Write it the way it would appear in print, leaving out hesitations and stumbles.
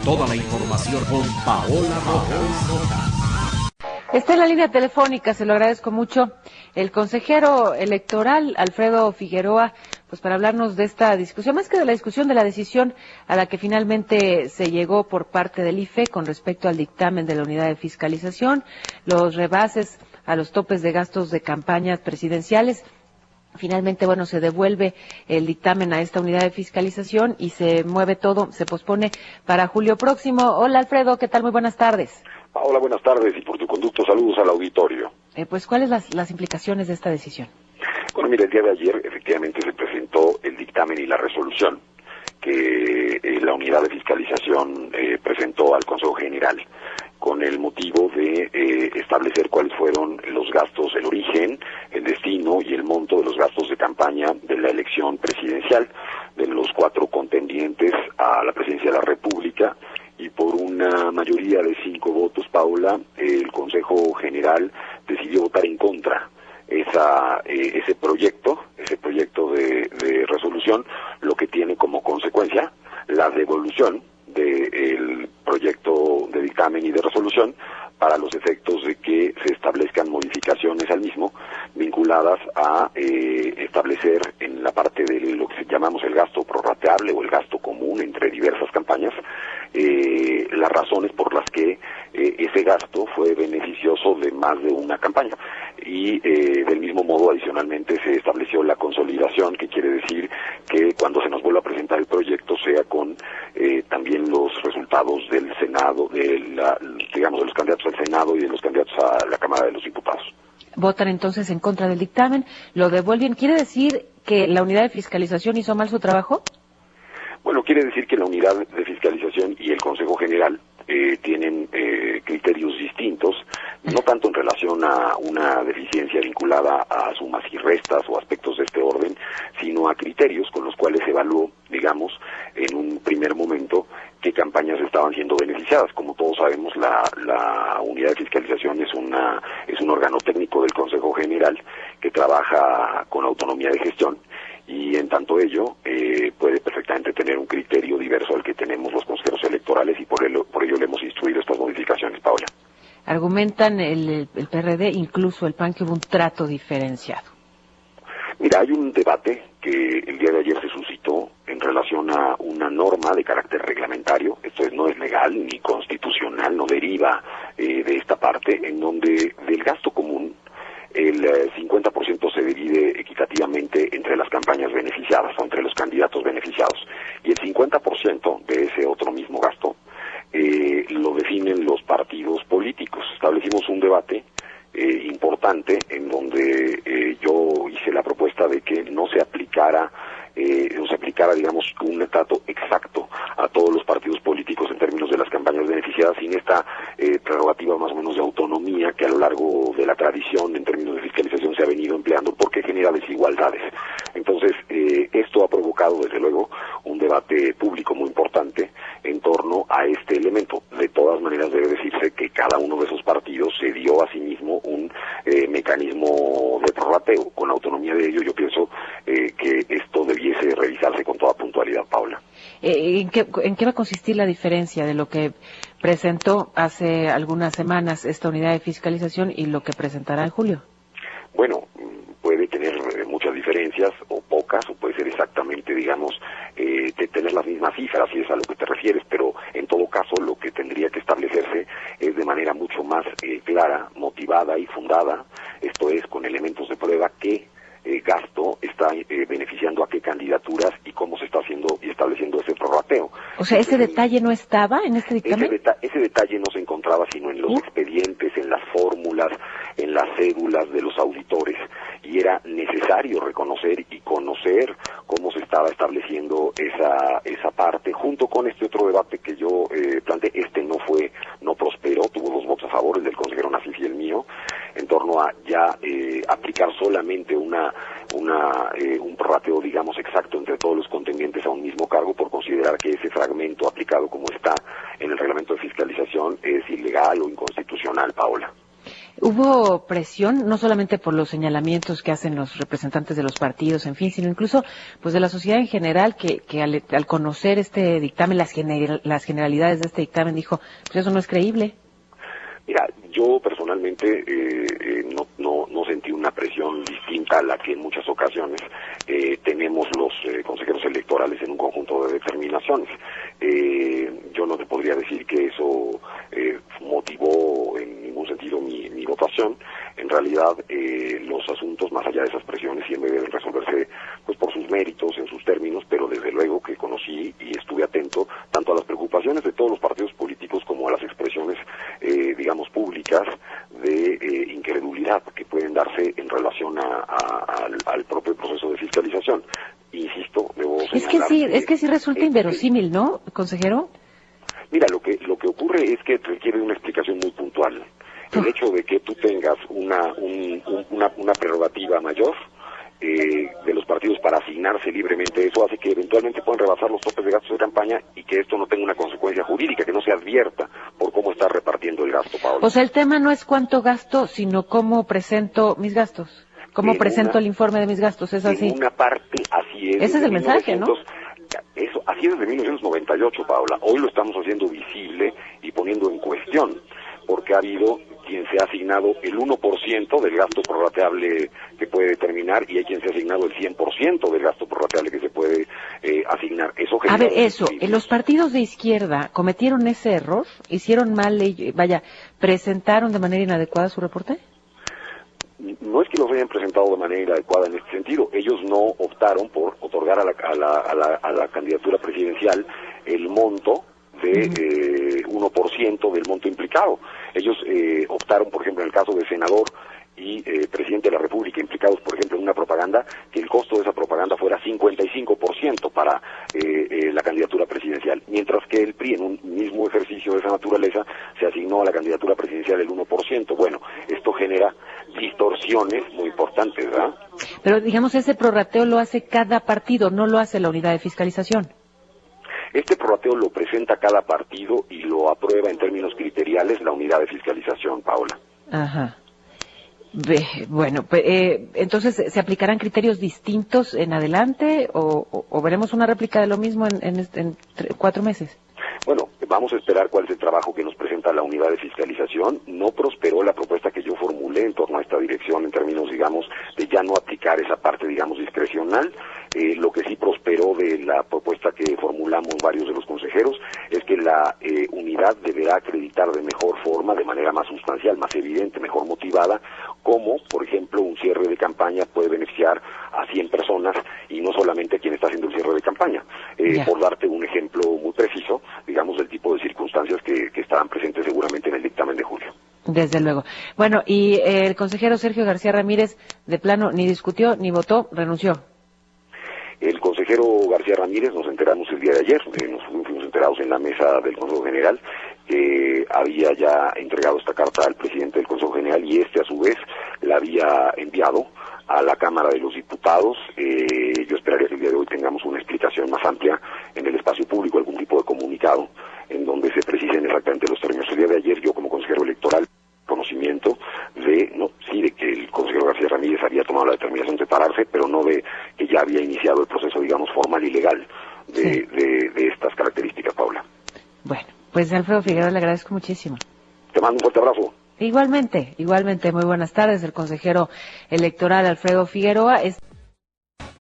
Toda la información con Paola Rojas. Está en la línea telefónica, se lo agradezco mucho, el consejero electoral Alfredo Figueroa, pues para hablarnos de esta discusión, más que de la discusión, de la decisión a la que finalmente se llegó por parte del IFE con respecto al dictamen de la unidad de fiscalización, los rebases a los topes de gastos de campañas presidenciales. Finalmente, bueno, se devuelve el dictamen a esta unidad de fiscalización y se mueve todo, se pospone para julio próximo. Hola Alfredo, ¿qué tal? Muy buenas tardes. Hola, buenas tardes, y por tu conducto saludos al auditorio. Pues, ¿cuáles las implicaciones de esta decisión? Bueno, mira, el día de ayer efectivamente se presentó el dictamen y la resolución que la unidad de fiscalización presentó al Consejo General con el motivo de establecer cuáles fueron los gastos, el origen, el destino y el monto de los gastos de campaña de la elección presidencial de los 4 contendientes a la presidencia de la República. Y por una mayoría de 5 votos, Paula, el Consejo General decidió votar en contra ese proyecto de resolución, lo que tiene como consecuencia la devolución del proyecto de dictamen y de resolución para los efectos de que se establezcan modificaciones al mismo vinculadas a establecer en la parte de lo que llamamos el gasto prorrateable o el gasto común entre diversas campañas, las razones por las que ese gasto fue beneficioso de más de una campaña. Y del mismo modo, adicionalmente, se estableció la consolidación, que quiere decir que cuando se nos vuelva a presentar el proyecto sea con también los resultados del Senado, de los candidatos al Senado y de los candidatos a la Cámara de los Diputados. Votan entonces en contra del dictamen, lo devuelven. ¿Quiere decir que la unidad de fiscalización hizo mal su trabajo? Bueno, quiere decir que la unidad de fiscalización y el Consejo General tienen criterios distintos, no tanto en relación a una deficiencia vinculada a sumas y restas o aspectos de este orden, sino a criterios con los cuales se evaluó, digamos, en un primer momento, qué campañas estaban siendo beneficiadas. Como todos sabemos, la unidad de fiscalización es un órgano técnico del Consejo General que trabaja con autonomía de gestión, y en tanto ello puede perfectamente tener un criterio diverso al que tenemos los consejeros electorales, y por ello le hemos instruido estas modificaciones, Paola. Argumentan el PRD, incluso el PAN, que hubo un trato diferenciado. Mira, hay un debate que el día de ayer se suscitó en relación a una norma de carácter reglamentario. Esto no es legal ni constitucional, no deriva de esta parte, en donde del gasto común el 50% se divide equitativamente entre las campañas beneficiadas o entre los candidatos beneficiados, y el 50% de ese otro mismo gasto lo definen los partidos políticos. Establecimos un debate importante en donde yo hice la propuesta de que no se aplicara, digamos, un trato exacto a todos los partidos políticos en términos de las campañas beneficiadas, sin esta prerrogativa más o menos de autonomía que a lo largo de la tradición en términos de fiscalización se ha venido empleando, porque genera desigualdades. Entonces, esto ha provocado, desde luego, un debate público muy importante en torno a este elemento. De todas maneras, debe decirse que cada uno de esos partidos se dio a sí mismo un mecanismo de prorrateo. Con autonomía de ello, yo pienso que esto debiese revisarse con toda puntualidad, Paula. ¿En qué va a consistir la diferencia de lo que presentó hace algunas semanas esta unidad de fiscalización y lo que presentará en julio? Bueno, puede tener muchas diferencias, o pocas, o puede ser exactamente, digamos, de tener las mismas cifras, si es a lo que te refieres, pero en todo caso lo que tendría que establecerse es de manera mucho más clara, motivada y fundada, esto es, con elementos de prueba, qué gasto está beneficiando a qué candidaturas y cómo se está haciendo y estableciendo ese prorrateo. O sea, ¿ese detalle no estaba en este dictamen? Ese detalle no se encontraba sino en los expedientes, en las fórmulas, en las cédulas de los auditores, y era necesario reconocer y conocer cómo se estaba estableciendo esa parte, junto con este otro debate que yo planteé. No prosperó, tuvo 2 votos a favor, el del consejero Nasif y el mío, en torno a ya aplicar solamente un prorrateo, digamos, exacto entre todos los contendientes a un mismo cargo, por considerar que ese fragmento aplicado como está en el reglamento de fiscalización es ilegal o inconstitucional, Paola. Hubo presión, no solamente por los señalamientos que hacen los representantes de los partidos, en fin, sino incluso pues de la sociedad en general, que al conocer este dictamen, las generalidades de este dictamen, dijo, pues eso no es creíble. Mira, yo personalmente no sentí una presión distinta a la que en muchas ocasiones tenemos los consejeros electorales en un conjunto de determinaciones. Yo no te podría decir que eso motivó en ningún sentido mi votación. En realidad, los asuntos, más allá de esas presiones, siempre deben resolverse pues por sus méritos, en sus términos, pero desde luego que conocí y estuve atento tanto a las preocupaciones de todos los partidos políticos como a las expresiones, digamos, públicas de incredulidad que pueden darse en relación al propio proceso de fiscalización. Insisto, debo señalar es que sí resulta inverosímil, ¿no, consejero? Mira, lo que ocurre es que requiere una explicación muy puntual. El hecho de que tú tengas una prerrogativa mayor de los partidos para asignarse libremente, eso hace que eventualmente puedan rebasar los topes de gastos de campaña y que esto no tenga una consecuencia jurídica, que no se advierta por cómo está repartiendo el gasto, Paola. O sea, el tema no es cuánto gasto, sino cómo presento mis gastos, cómo presento el informe de mis gastos, ¿es así? En una parte, así es. Ese es el mensaje, ¿no? Eso, así es desde 1998, Paola. Hoy lo estamos haciendo visible y poniendo en cuestión, porque ha habido quien se ha asignado el 1% del gasto prorrateable que puede determinar y hay quien se ha asignado el 100% del gasto prorrateable que se puede asignar. Eso genera. A ver, los partidos de izquierda cometieron ese error, hicieron mal, presentaron de manera inadecuada su reporte. No es que los hayan presentado de manera inadecuada en este sentido. Ellos no optaron por otorgar a la candidatura presidencial el monto de 1% del monto implicado. Ellos optaron, por ejemplo, en el caso del senador y presidente de la República implicados, por ejemplo, en una propaganda, que el costo de esa propaganda fuera 55% para la candidatura presidencial, mientras que el PRI, en un mismo ejercicio de esa naturaleza, se asignó a la candidatura presidencial el 1%. Bueno, esto genera distorsiones muy importantes, ¿verdad? Pero, digamos, ese prorrateo lo hace cada partido, no lo hace la unidad de fiscalización. Este prorrateo lo presenta cada partido y lo aprueba en términos criteriales la unidad de fiscalización, Paola. Ajá. Bueno, entonces, ¿se aplicarán criterios distintos en adelante o veremos una réplica de lo mismo en 4 meses? Bueno, vamos a esperar cuál es el trabajo que nos presenta la unidad de fiscalización. No prosperó la propuesta que yo formulé en torno a esta dirección en términos, digamos, de ya no aplicar esa parte, digamos, discrecional. Lo que sí prosperó de la propuesta que formulamos varios de los consejeros es que la unidad deberá acreditar de mejor forma, de manera más sustancial, más evidente, mejor motivada, cómo, por ejemplo, un cierre de campaña puede beneficiar a 100 personas y no solamente a quien está haciendo el cierre de campaña. Por darte un ejemplo muy preciso, digamos, del tipo de circunstancias que estarán presentes seguramente en el dictamen de julio. Desde luego. Bueno, y el consejero Sergio García Ramírez, de plano, ni discutió, ni votó, renunció. El consejero García Ramírez, nos enteramos el día de ayer, nos fuimos enterados en la mesa del Consejo General, que había ya entregado esta carta al presidente del Consejo General y este a su vez la había enviado a la Cámara de los Diputados. Yo esperaría que el día de hoy tengamos una explicación más amplia en el espacio público, algún tipo de comunicado en donde se precisen exactamente los términos. El día de ayer yo como consejero electoral conocimiento de que el consejero García Ramírez había tomado la determinación de separarse, pero no de que ya había iniciado el proceso, digamos, formal y legal de estas características, Paula. Bueno, pues Alfredo Figueroa, le agradezco muchísimo. Te mando un fuerte abrazo. Igualmente, muy buenas tardes, el consejero electoral Alfredo Figueroa.